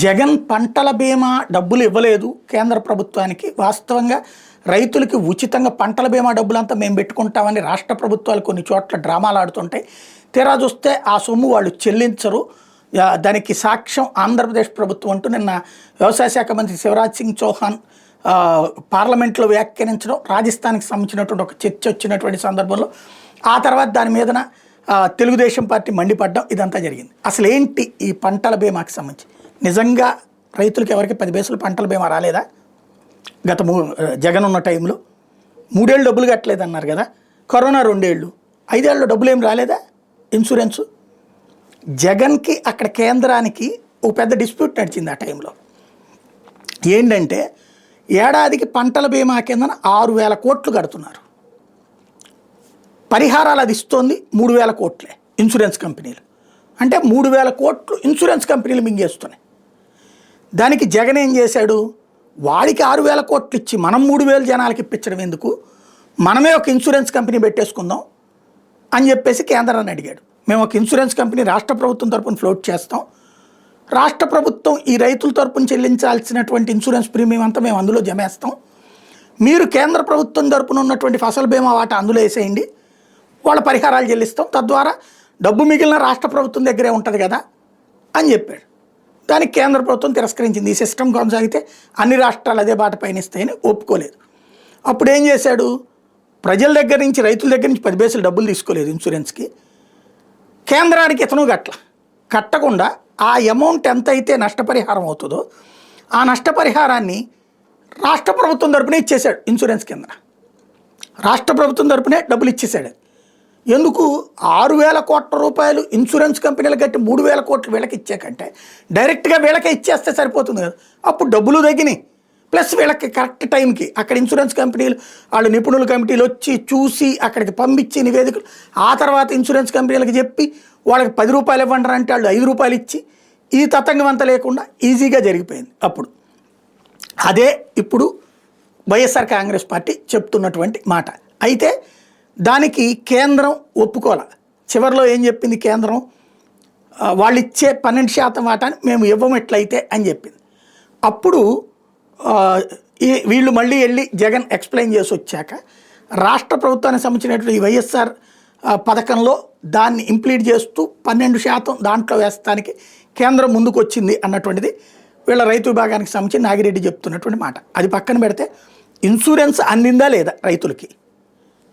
జగన్ పంటల బీమా డబ్బులు ఇవ్వలేదు కేంద్ర ప్రభుత్వానికి. వాస్తవంగా రైతులకి ఉచితంగా పంటల బీమా డబ్బులంతా మేము పెట్టుకుంటామని రాష్ట్ర ప్రభుత్వాలు కొన్ని చోట్ల డ్రామాలు ఆడుతుంటాయి. తీరా చూస్తే ఆ సొమ్ము వాళ్ళు చెల్లించరు. దానికి సాక్ష్యం ఆంధ్రప్రదేశ్ ప్రభుత్వం అంటూ నిన్న వ్యవసాయ శాఖ మంత్రి శివరాజ్ సింగ్ చౌహాన్ పార్లమెంట్లో వ్యాఖ్యానించడం, రాజస్థాన్కి సంబంధించినటువంటి ఒక చర్చ వచ్చినటువంటి సందర్భంలో ఆ తర్వాత దాని మీదన తెలుగుదేశం పార్టీ మండిపడ్డం ఇదంతా జరిగింది. అసలు ఏంటి ఈ పంటల బీమాకి సంబంధించి? నిజంగా రైతులకు ఎవరికి 10 పైసలు పంటల బీమా రాలేదా? గత జగన్ ఉన్న టైంలో 3 ఏళ్ళు డబ్బులు కట్టలేదన్నారు కదా. కరోనా 2 ఏళ్ళు, 5 ఏళ్ళు డబ్బులు ఏం రాలేదా ఇన్సూరెన్సు? జగన్కి అక్కడ కేంద్రానికి ఒక పెద్ద డిస్ప్యూట్ నడిచింది ఆ టైంలో. ఏంటంటే ఏడాదికి పంటల బీమా కిందన 6,000 కోట్లు కడుతున్నారు. పరిహారాలు అది ఇస్తోంది 3,000 కోట్లే ఇన్సూరెన్స్ కంపెనీలు. అంటే 3,000 కోట్లు ఇన్సూరెన్స్ కంపెనీలు మింగేస్తున్నాయి. దానికి జగన్ ఏం చేశాడు? వాడికి 6,000 కోట్లు ఇచ్చి మనం 3,000 జనాలకి ఇప్పించడం ఎందుకు, మనమే ఒక ఇన్సూరెన్స్ కంపెనీ పెట్టేసుకుందాం అని చెప్పేసి కేంద్రాన్ని అడిగాడు. మేము ఒక ఇన్సూరెన్స్ కంపెనీ రాష్ట్ర ప్రభుత్వం తరపున ఫ్లోట్ చేస్తాం, రాష్ట్ర ప్రభుత్వం ఈ రైతుల తరపున చెల్లించాల్సినటువంటి ఇన్సూరెన్స్ ప్రీమియం అంతా మేము అందులో జమేస్తాం, మీరు కేంద్ర ప్రభుత్వం తరపున ఉన్నటువంటి ఫసల్ బీమా వాటా అందులో వేసేయండి, వాళ్ళ పరిహారాలు చెల్లిస్తాం, తద్వారా డబ్బు మిగిలిన రాష్ట్ర ప్రభుత్వం దగ్గరే ఉంటుంది కదా అని చెప్పాడు. దానికి కేంద్ర ప్రభుత్వం తిరస్కరించింది. ఈ సిస్టమ్ కొనసాగితే అన్ని రాష్ట్రాలు అదే బాట పయనిస్తాయని ఒప్పుకోలేదు. అప్పుడు ఏం చేశాడు? ప్రజల దగ్గర నుంచి, రైతుల దగ్గర నుంచి 10 పైసలు డబ్బులు తీసుకోలేదు ఇన్సూరెన్స్కి. కేంద్రానికి ఇతను కట్టకుండా ఆ అమౌంట్ ఎంత అయితే నష్టపరిహారం అవుతుందో ఆ నష్టపరిహారాన్ని రాష్ట్ర ప్రభుత్వం తరపునే ఇచ్చేశాడు. ఇన్సూరెన్స్ కింద రాష్ట్ర ప్రభుత్వం తరపునే డబ్బులు ఇచ్చేసాడు. ఎందుకు? 6,000 కోట్ల రూపాయలు ఇన్సూరెన్స్ కంపెనీలు కట్టి 3,000 కోట్లు వీళ్ళకి ఇచ్చాకంటే డైరెక్ట్గా వీళ్ళకే ఇచ్చేస్తే సరిపోతుంది కదా. అప్పుడు డబ్బులు తగ్గినాయి, ప్లస్ వీళ్ళకి కరెక్ట్ టైంకి అక్కడ ఇన్సూరెన్స్ కంపెనీలు వాళ్ళు నిపుణుల కమిటీలు వచ్చి చూసి అక్కడికి పంపించి నివేదికలు, ఆ తర్వాత ఇన్సూరెన్స్ కంపెనీలకు చెప్పి వాళ్ళకి 10 రూపాయలు ఇవ్వండి అంటే వాళ్ళు 5 రూపాయలు ఇచ్చి ఈ తతంగం అంతా లేకుండా ఈజీగా జరిగిపోయింది. అప్పుడు అదే ఇప్పుడు వైఎస్ఆర్ కాంగ్రెస్ పార్టీ చెప్తున్నటువంటి మాట. అయితే దానికి కేంద్రం ఒప్పుకోలే. చివరిలో ఏం చెప్పింది కేంద్రం? వాళ్ళు ఇచ్చే 12% వాటాని మేము ఇవ్వమట్లయితే అని చెప్పింది. అప్పుడు వీళ్ళు మళ్ళీ వెళ్ళి జగన్ ఎక్స్ప్లెయిన్ చేసి వచ్చాక రాష్ట్ర ప్రభుత్వానికి సంబంధించినటువంటి ఈ వైఎస్ఆర్ పథకంలో దాన్ని ఇంప్లీట్ చేస్తూ 12% దాంట్లో వేస్తానికి కేంద్రం ముందుకు వచ్చింది అన్నటువంటిది వీళ్ళ రైతు విభాగానికి సంబంధించి నాగిరెడ్డి చెప్తున్నటువంటి మాట. అది పక్కన పెడితే ఇన్సూరెన్స్ అందిందా లేదా రైతులకి?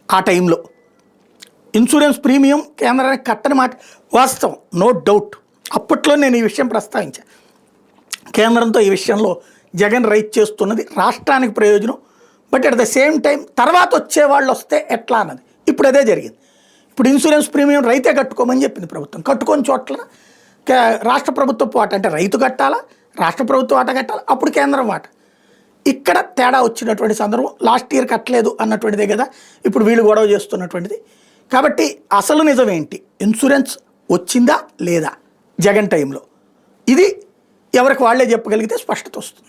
ఆ టైంలో ఇన్సూరెన్స్ ప్రీమియం కేంద్రానికి కట్టని మాట వాస్తవం, నో డౌట్. అప్పట్లో నేను ఈ విషయం ప్రస్తావించాను. కేంద్రంతో ఈ విషయంలో జగన్ రైట్ చేస్తున్నది రాష్ట్రానికి ప్రయోజనం, but at the same time తర్వాత వచ్చే వాళ్ళు వస్తే ఎట్లా అన్నది. ఇప్పుడు అదే జరిగింది. ఇప్పుడు ఇన్సూరెన్స్ ప్రీమియం రైతే కట్టుకోమని చెప్పింది ప్రభుత్వం. కట్టుకొని చోట్ల రాష్ట్ర ప్రభుత్వ వాట, అంటే రైతు కట్టాలా, రాష్ట్ర ప్రభుత్వం వాట కట్టాలా, అప్పుడు కేంద్రం వాట. ఇక్కడ తేడా వచ్చినటువంటి సందర్భం లాస్ట్ ఇయర్ కట్టలేదు అన్నటువంటిదే కదా ఇప్పుడు వీళ్ళు గొడవ చేస్తున్నటువంటిది. కాబట్టి అసలు నిజమేంటి? ఇన్సూరెన్స్ వచ్చిందా లేదా జగన్ టైంలో? ఇది ఎవరికి వాళ్ళే చెప్పగలిగితే స్పష్టత వస్తుంది.